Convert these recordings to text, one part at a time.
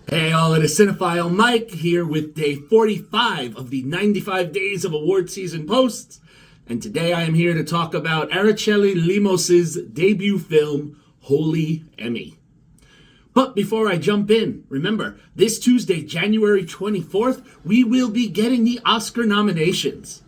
Hey all, it is Cinephile Mike here with day 45 of the 95 Days of Award Season posts. And today I am here to talk about Araceli Lemos' debut film, Holy Emmy. But before I jump in, remember, this Tuesday, January 24th, we will be getting the Oscar nominations.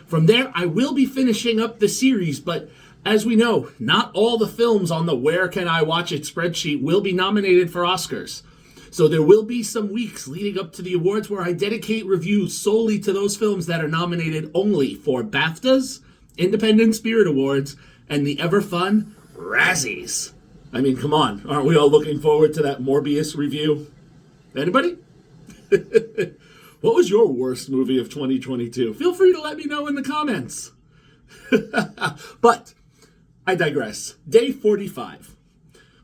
From there, I will be finishing up the series, but as we know, not all the films on the Where Can I Watch It spreadsheet will be nominated for Oscars. So there will be some weeks leading up to the awards where I dedicate reviews solely to those films that are nominated only for BAFTAs, Independent Spirit Awards, and the ever fun Razzies. I mean, come on, aren't we all looking forward to that Morbius review? Anybody? What was your worst movie of 2022? Feel free to let me know in the comments. But I digress. Day 45.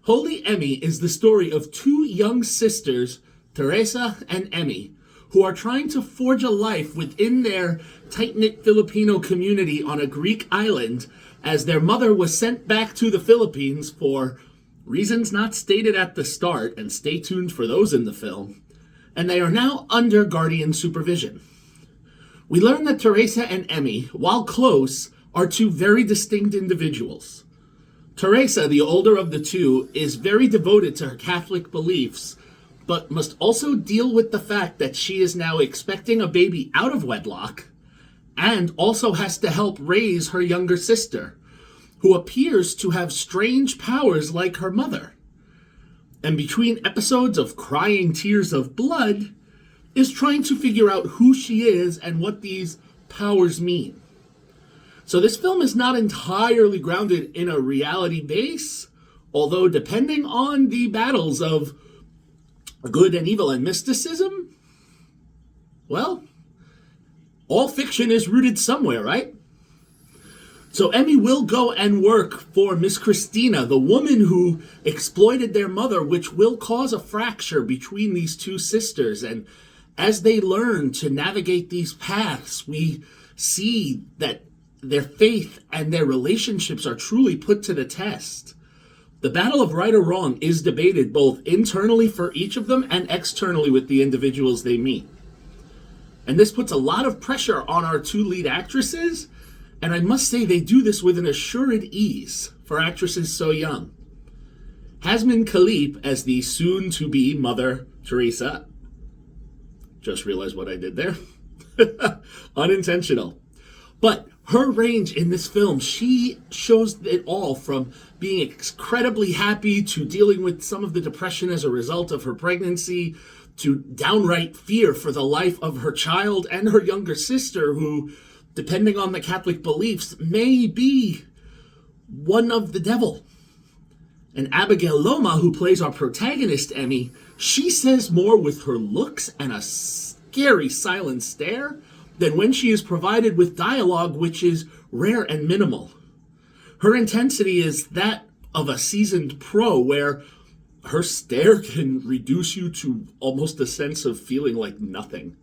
Holy Emmy is the story of two young sisters, Teresa and Emmy, who are trying to forge a life within their tight-knit Filipino community on a Greek island as their mother was sent back to the Philippines for reasons not stated at the start, and stay tuned for those in the film, and they are now under guardian supervision. We learn that Teresa and Emmy, while close, are two very distinct individuals. Teresa, the older of the two, is very devoted to her Catholic beliefs, but must also deal with the fact that she is now expecting a baby out of wedlock, and also has to help raise her younger sister, who appears to have strange powers like her mother. And between episodes of crying tears of blood, is trying to figure out who she is and what these powers mean. So this film is not entirely grounded in a reality base, although depending on the battles of good and evil and mysticism, well, all fiction is rooted somewhere, right? So Emmy will go and work for Miss Christina, the woman who exploited their mother, which will cause a fracture between these two sisters. And as they learn to navigate these paths, we see that their faith and their relationships are truly put to the test. The battle of right or wrong is debated both internally for each of them and externally with the individuals they meet. And this puts a lot of pressure on our two lead actresses, and I must say they do this with an assured ease for actresses so young. Hasmin Khalip as the soon-to-be mother, Teresa. Just realized what I did there. Unintentional. But her range in this film, she shows it all from being incredibly happy to dealing with some of the depression as a result of her pregnancy to downright fear for the life of her child and her younger sister who, depending on the Catholic beliefs, may be one of the devil. And Abigail Loma, who plays our protagonist, Emmy, she says more with her looks and a scary silent stare than when she is provided with dialogue, which is rare and minimal. Her intensity is that of a seasoned pro, where her stare can reduce you to almost a sense of feeling like nothing.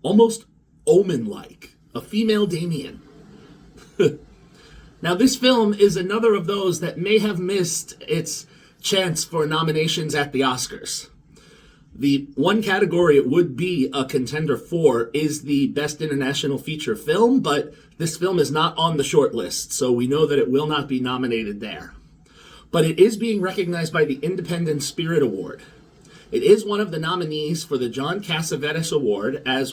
Almost Omen-like. A female Damien. Now, this film is another of those that may have missed its chance for nominations at the Oscars. The one category it would be a contender for is the Best International Feature Film, but this film is not on the short list, so we know that it will not be nominated there. But it is being recognized by the Independent Spirit Award. It is one of the nominees for the John Cassavetes Award, as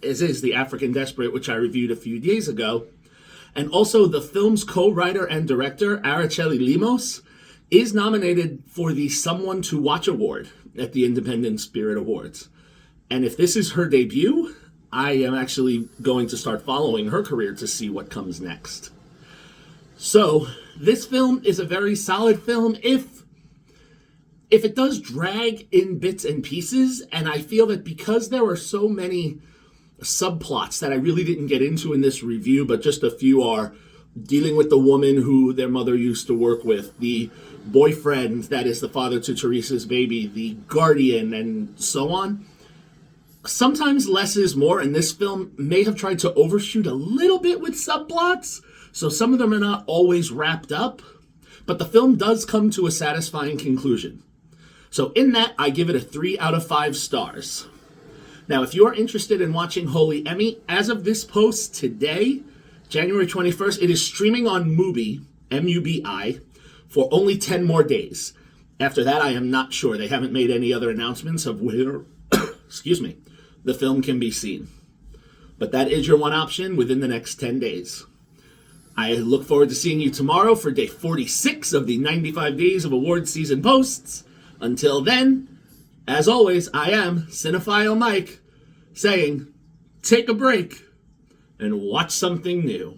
is the African Desperate, which I reviewed a few days ago. And also the film's co-writer and director, Araceli Lemos, is nominated for the Someone to Watch Award at the Independent Spirit Awards. And if this is her debut, I am actually going to start following her career to see what comes next. So, this film is a very solid film if it does drag in bits and pieces, and I feel that because there are so many subplots that I really didn't get into in this review, but just a few are dealing with the woman who their mother used to work with, the boyfriend that is the father to Teresa's baby, the guardian, and so on. Sometimes less is more, and this film may have tried to overshoot a little bit with subplots, so some of them are not always wrapped up, but the film does come to a satisfying conclusion. So in that, I give it a 3 out of 5 stars. Now, if you are interested in watching Holy Emmy, as of this post today, January 21st, it is streaming on Mubi, M-U-B-I, for only 10 more days. After that, I am not sure. They haven't made any other announcements of where, excuse me, the film can be seen. But that is your one option within the next 10 days. I look forward to seeing you tomorrow for day 46 of the 95 Days of Awards season posts. Until then, as always, I am Cinephile Mike saying, take a break and watch something new.